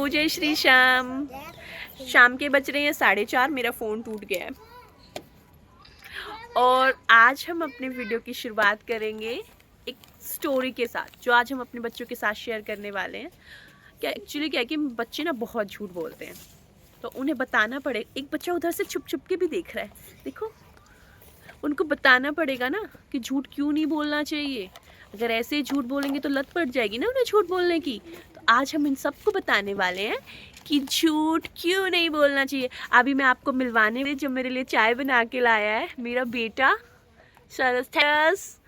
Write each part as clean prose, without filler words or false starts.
जय श्री श्याम। शाम के बज रहे हैं 4:30। मेरा फ़ोन टूट गया है और आज हम अपने वीडियो की शुरुआत करेंगे एक स्टोरी के साथ, जो आज हम अपने बच्चों के साथ शेयर करने वाले हैं। क्या एक्चुअली क्या है कि बच्चे ना बहुत झूठ बोलते हैं, तो उन्हें बताना पड़े। एक बच्चा उधर से छुप छुप के भी देख रहा है, देखो। उनको बताना पड़ेगा ना कि झूठ क्यों नहीं बोलना चाहिए। अगर ऐसे ही झूठ बोलेंगे तो लत पड़ जाएगी ना उन्हें झूठ बोलने की। तो आज हम इन सबको बताने वाले हैं कि झूठ क्यों नहीं बोलना चाहिए। अभी मैं आपको मिलवाने में जो मेरे लिए चाय बना के लाया है मेरा बेटा सरस,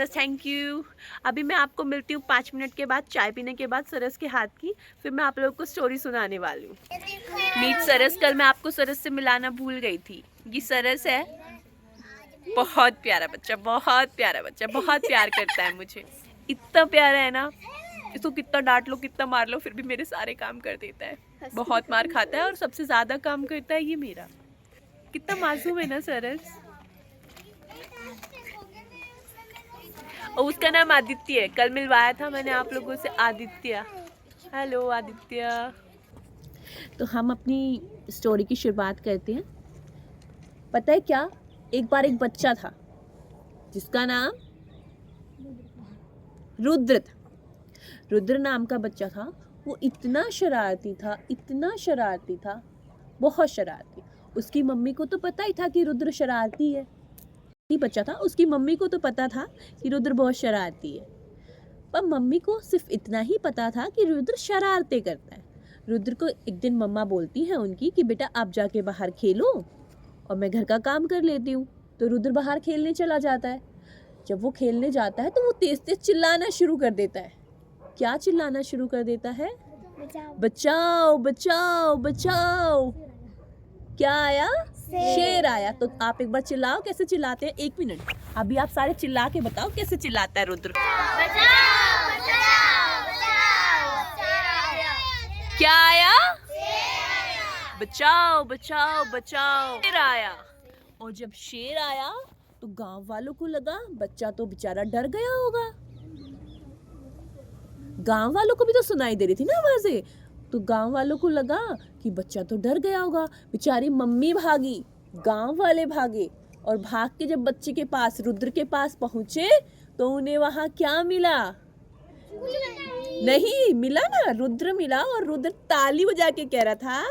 थैंक यू। अभी मैं आपको मिलती हूँ 5 मिनट के बाद, चाय पीने के बाद सरस के हाथ की। फिर मैं आप लोगों को स्टोरी सुनाने वाली हूँ। मीट सरस, कल मैं आपको सरस से मिलाना भूल गई थी। ये सरस है, बहुत प्यारा बच्चा, बहुत प्यारा बच्चा, बहुत प्यार करता है मुझे। इतना प्यारा है ना, इसको कितना डांट लो कितना मार लो फिर भी मेरे सारे काम कर देता है। बहुत मार खाता है और सबसे ज़्यादा काम करता है ये मेरा। कितना मासूम है ना सरस। और उसका नाम आदित्य है। कल मिलवाया था मैंने आप लोगों से आदित्य। हेलो आदित्य। तो हम अपनी स्टोरी की शुरुआत करते हैं। पता है क्या, एक बार एक बच्चा था जिसका नाम रुद्र था। रुद्र नाम का बच्चा था। वो इतना शरारती था, इतना शरारती था, बहुत शरारती। उसकी मम्मी को तो पता ही था कि रुद्र शरारती है। ही बच्चा था, उसकी मम्मी को तो पता था कि रुद्र बहुत शरारती है। पर मम्मी को सिर्फ इतना ही पता था कि रुद्र शरारतें करता है। रुद्र को एक दिन मम्मा बोलती है उनकी कि बेटा आप जाके बाहर खेलो और मैं घर का काम कर लेती हूँ। तो रुद्र बाहर खेलने चला जाता है। जब वो खेलने जाता है तो वो तेज तेज चिल्लाना शुरू कर देता है। क्या चिल्लाना शुरू कर देता है? बचाओ बचाओ बचाओ। क्या आया? शेर आया। तो आप एक बार चिल्लाओ, कैसे चिल्लाते हैं? 1 मिनट अभी आप सारे चिल्ला के बताओ कैसे चिल्लाता है रुद्र। बचाओ बचाओ बचाओ। क्या आया? बचाओ बचाओ बचाओ। शेर आया। और जब शेर आया तो गांव वालों को लगा बच्चा तो बेचारा डर गया होगा। गांव वालों को भी तो सुनाई दे रही थी ना आवाजें। तो गांव वालों को लगा कि बच्चा तो डर गया होगा। बेचारी मम्मी भागी, गांव वाले भागे और भाग के जब बच्चे के पास, रुद्र के पास पहुंचे तो उन्हें वहां क्या मिला? नहीं मिला ना, रुद्र मिला। और रुद्र ताली बजा के कह रहा था,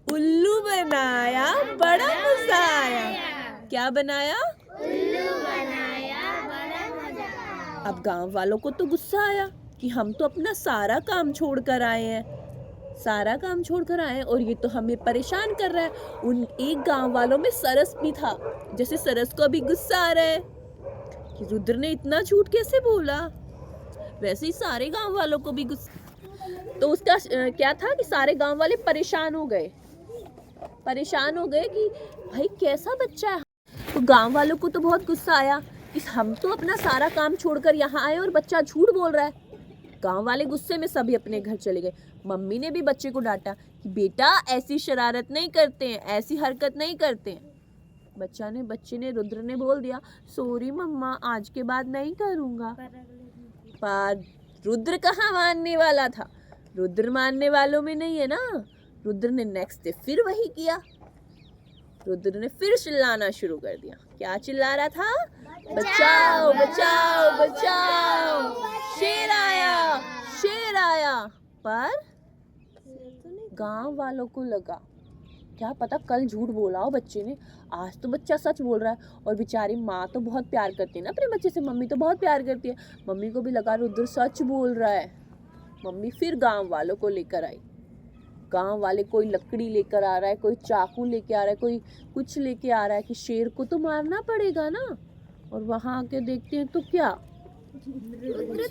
उल्लू बनाया बड़ा मजा आया। क्या बनाया? उल्लू बनाया बड़ा मजा आया। अब गांव वालों को तो गुस्सा आया कि हम तो अपना सारा काम छोड़ कर आए हैं, सारा काम छोड़ कर आए हैं और ये तो हमें परेशान कर रहा है। उन एक गांव वालों में सरस भी था। जैसे सरस को अभी गुस्सा आ रहा है कि रुद्र ने इतना झूठ कैसे बोला, वैसे ही सारे गांव वालों को भी गुस्सा। तो उसका क्या था कि सारे गांव वाले परेशान हो गए कि भाई कैसा बच्चा है। तो गांव वालों को तो बहुत गुस्सा आया कि हम तो अपना सारा काम छोड़कर यहाँ आए और बच्चा झूठ बोल रहा है। गांव वाले गुस्से में सभी अपने घर चले गए। मम्मी ने भी बच्चे को डांटा कि बेटा ऐसी शरारत नहीं करते हैं, ऐसी हरकत नहीं करते हैं। बच्चे ने रुद्र ने बोल दिया, सॉरी मम्मा, आज के बाद नहीं करूँगा। पर रुद्र कहाँ मानने वाला था? रुद्र मानने वालों में नहीं है ना। रुद्र ने नेक्स्ट डे फिर वही किया। रुद्र ने फिर चिल्लाना शुरू कर दिया। क्या चिल्ला रहा था? बचाओ बचाओ बचाओ। शेर आया, शेर आया। पर गांव वालों को लगा क्या पता कल झूठ बोला हो बच्चे ने, आज तो बच्चा सच बोल रहा है। और बेचारी माँ तो बहुत प्यार करती है ना अपने बच्चे से, मम्मी तो बहुत प्यार करती है। मम्मी को भी लगा रुद्र सच बोल रहा है। मम्मी फिर गांव वालों को लेकर आई। गांव वाले कोई लकड़ी लेकर आ रहा है, कोई चाकू लेके आ रहा है, कोई कुछ लेके आ रहा है कि शेर को तो मारना पड़ेगा ना। और वहां आके देखते हैं तो क्या, रुद्र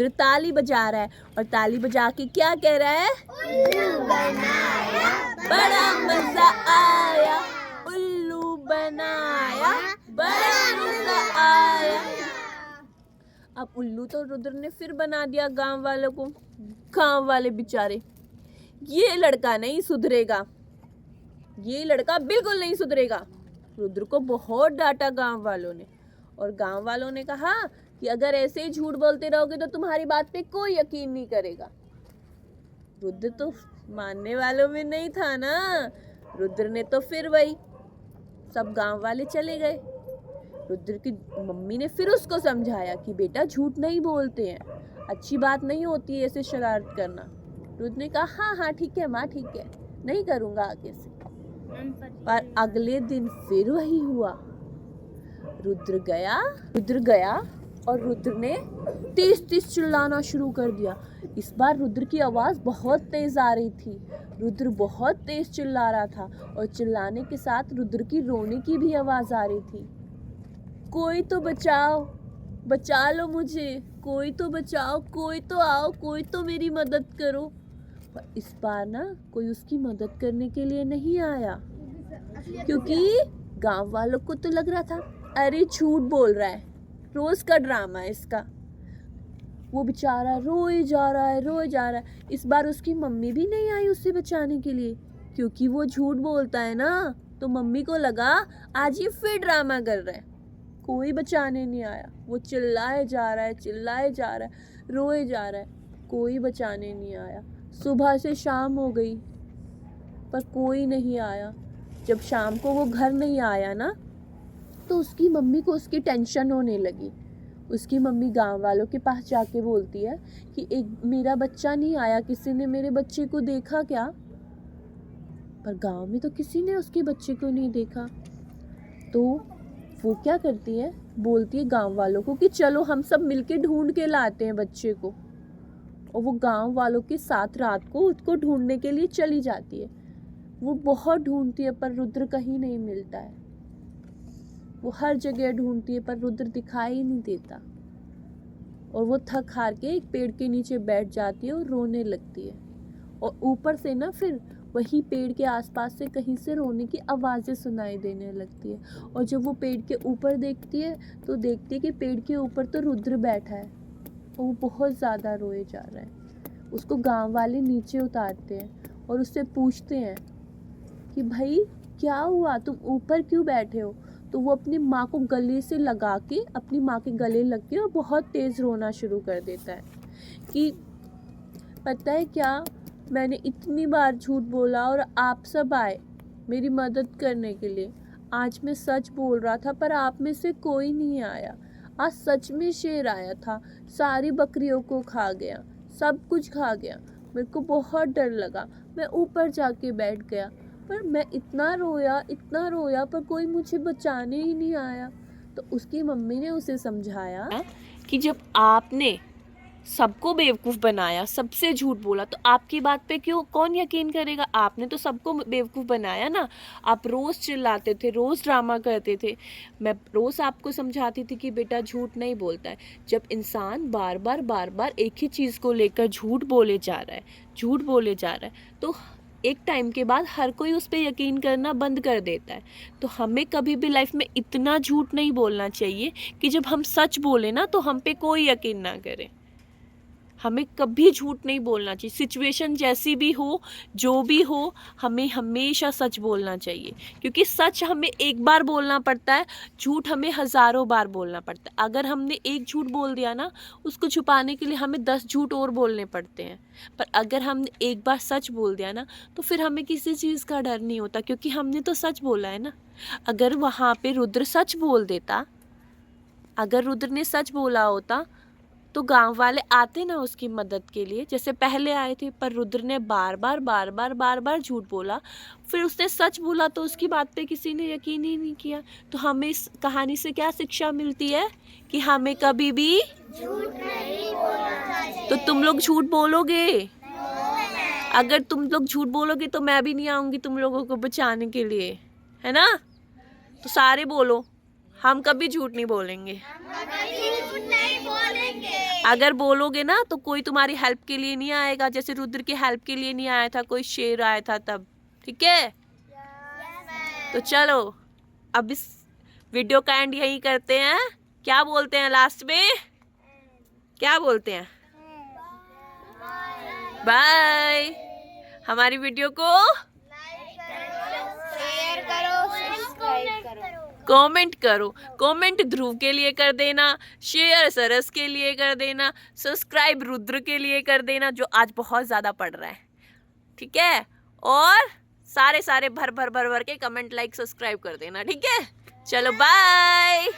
ताली बजा रहा है। और ताली बजा के क्या कह रहा है? उल्लू बनाया बड़ा मजा आया, उल्लू बनाया बड़ा मजा आया। अब उल्लू तो रुद्र ने फिर बना दिया गांव वालों को। गांव वाले बेचारे, ये लड़का नहीं सुधरेगा, ये लड़का बिल्कुल नहीं सुधरेगा। रुद्र को बहुत डांटा गांव वालों ने। और गांव वालों ने कहा कि अगर ऐसे ही झूठ बोलते रहोगे तो तुम्हारी बात पे कोई यकीन नहीं करेगा। रुद्र तो मानने वालों में नहीं था ना। रुद्र ने तो फिर वही, सब गांव वाले चले गए। रुद्र की मम्मी ने फिर उसको समझाया कि बेटा झूठ नहीं बोलते हैं, अच्छी बात नहीं होती है ऐसे शरारत करना। रुद्र ने कहा हाँ हाँ ठीक है माँ, ठीक है, नहीं करूँगा आगे से। पर अगले दिन फिर वही हुआ। रुद्र गया और रुद्र ने तेज तेज चिल्लाना शुरू कर दिया। इस बार रुद्र की आवाज़ बहुत तेज आ रही थी। रुद्र बहुत तेज चिल्ला रहा था और चिल्लाने के साथ रुद्र की रोने की भी आवाज़ आ रही थी। कोई तो बचाओ, बचा लो मुझे, कोई तो बचाओ, कोई तो आओ, कोई तो मेरी मदद करो। पर इस बार ना कोई उसकी मदद करने के लिए नहीं आया, क्योंकि गांव वालों को तो लग रहा था अरे झूठ बोल रहा है, रोज का ड्रामा है इसका। वो बेचारा रोए जा रहा है। इस बार उसकी मम्मी भी नहीं आई उसे बचाने के लिए, क्योंकि वो झूठ बोलता है ना। तो मम्मी को लगा आज ये फिर ड्रामा कर रहा है। कोई बचाने नहीं आया। वो चिल्लाए जा रहा है, रोए जा रहा है, कोई बचाने नहीं आया। सुबह से शाम हो गई पर कोई नहीं आया। जब शाम को वो घर नहीं आया ना, तो उसकी मम्मी को उसकी टेंशन होने लगी। उसकी मम्मी गांव वालों के पास जाके बोलती है कि एक मेरा बच्चा नहीं आया, किसी ने मेरे बच्चे को देखा क्या? पर गांव में तो किसी ने उसके बच्चे को नहीं देखा। तो वो क्या करती है, बोलती है गांव वालों को कि चलो हम सब मिलके ढूंढ के लाते हैं बच्चे को। और वो गांव वालों के साथ रात को उसको ढूंढने के लिए चली जाती है। वो बहुत ढूंढती है पर रुद्र कहीं नहीं मिलता है। वो हर जगह ढूंढती है पर रुद्र दिखाई नहीं देता। और वो थक हार के एक पेड़ के नीचे बैठ जाती है और रोने लगती है। और ऊपर से ना फिर वही पेड़ के आसपास से कहीं से रोने की आवाज़ें सुनाई देने लगती है। और जब वो पेड़ के ऊपर देखती है तो देखती है कि पेड़ के ऊपर तो रुद्र बैठा है और वो बहुत ज़्यादा रोए जा रहा है। उसको गांव वाले नीचे उतारते हैं और उससे पूछते हैं कि भाई क्या हुआ, तुम ऊपर क्यों बैठे हो? तो वो अपनी माँ को गले से लगा के, अपनी माँ के गले लग के और बहुत तेज़ रोना शुरू कर देता है कि पता है क्या, मैंने इतनी बार झूठ बोला और आप सब आए मेरी मदद करने के लिए। आज मैं सच बोल रहा था पर आप में से कोई नहीं आया। आज सच में शेर आया था, सारी बकरियों को खा गया, सब कुछ खा गया। मेरे को बहुत डर लगा, मैं ऊपर जाके बैठ गया, पर मैं इतना रोया पर कोई मुझे बचाने ही नहीं आया। तो उसकी मम्मी ने उसे समझाया कि जब आपने सबको बेवकूफ़ बनाया, सबसे झूठ बोला, तो आपकी बात पे क्यों कौन यकीन करेगा? आपने तो सबको बेवकूफ़ बनाया ना। आप रोज़ चिल्लाते थे, रोज़ ड्रामा करते थे। मैं रोज़ आपको समझाती थी कि बेटा झूठ नहीं बोलता है। जब इंसान बार बार एक ही चीज़ को लेकर झूठ बोले जा रहा है तो एक टाइम के बाद हर कोई उस पर यकीन करना बंद कर देता है। तो हमें कभी भी लाइफ में इतना झूठ नहीं बोलना चाहिए कि जब हम सच बोले ना तो हम पे कोई यकीन ना करे। हमें कभी झूठ नहीं बोलना चाहिए। सिचुएशन जैसी भी हो, जो भी हो, हमें हमेशा सच बोलना चाहिए, क्योंकि सच हमें एक बार बोलना पड़ता है, झूठ हमें हज़ारों बार बोलना पड़ता है। अगर हमने एक झूठ बोल दिया ना, उसको छुपाने के लिए हमें 10 झूठ और बोलने पड़ते हैं। पर अगर हमने एक बार सच बोल दिया ना, तो फिर हमें किसी चीज़ का डर नहीं होता, क्योंकि हमने तो सच बोला है ना। अगर वहाँ पे रुद्र सच बोल देता, अगर रुद्र ने सच बोला होता तो गांव वाले आते ना उसकी मदद के लिए, जैसे पहले आए थे। पर रुद्र ने बार बार झूठ बोला, फिर उसने सच बोला तो उसकी बात पे किसी ने यकीन ही नहीं किया। तो हमें इस कहानी से क्या शिक्षा मिलती है कि हमें कभी भी झूठ नहीं बोलना चाहिए। तो तुम लोग झूठ बोलोगे? अगर तुम लोग झूठ बोलोगे तो मैं भी नहीं आऊंगी तुम लोगों को बचाने के लिए, है ना? तो सारे बोलो, हम कभी झूठ नहीं बोलेंगे। अगर बोलोगे ना तो कोई तुम्हारी हेल्प के लिए नहीं आएगा, जैसे रुद्र की हेल्प के लिए नहीं आया था, कोई शेर आया था तब। ठीक है? तो चलो अब इस वीडियो का एंड यही करते हैं। क्या बोलते हैं लास्ट में? क्या बोलते हैं? बाय। हमारी वीडियो को शेयर करो, सब्सक्राइब करो। कमेंट करो, कमेंट ध्रुव के लिए कर देना, शेयर सरस के लिए कर देना, सब्सक्राइब रुद्र के लिए कर देना जो आज बहुत ज़्यादा पढ़ रहा है, ठीक है। और सारे भर भर के कमेंट लाइक सब्सक्राइब कर देना, ठीक है। चलो बाय।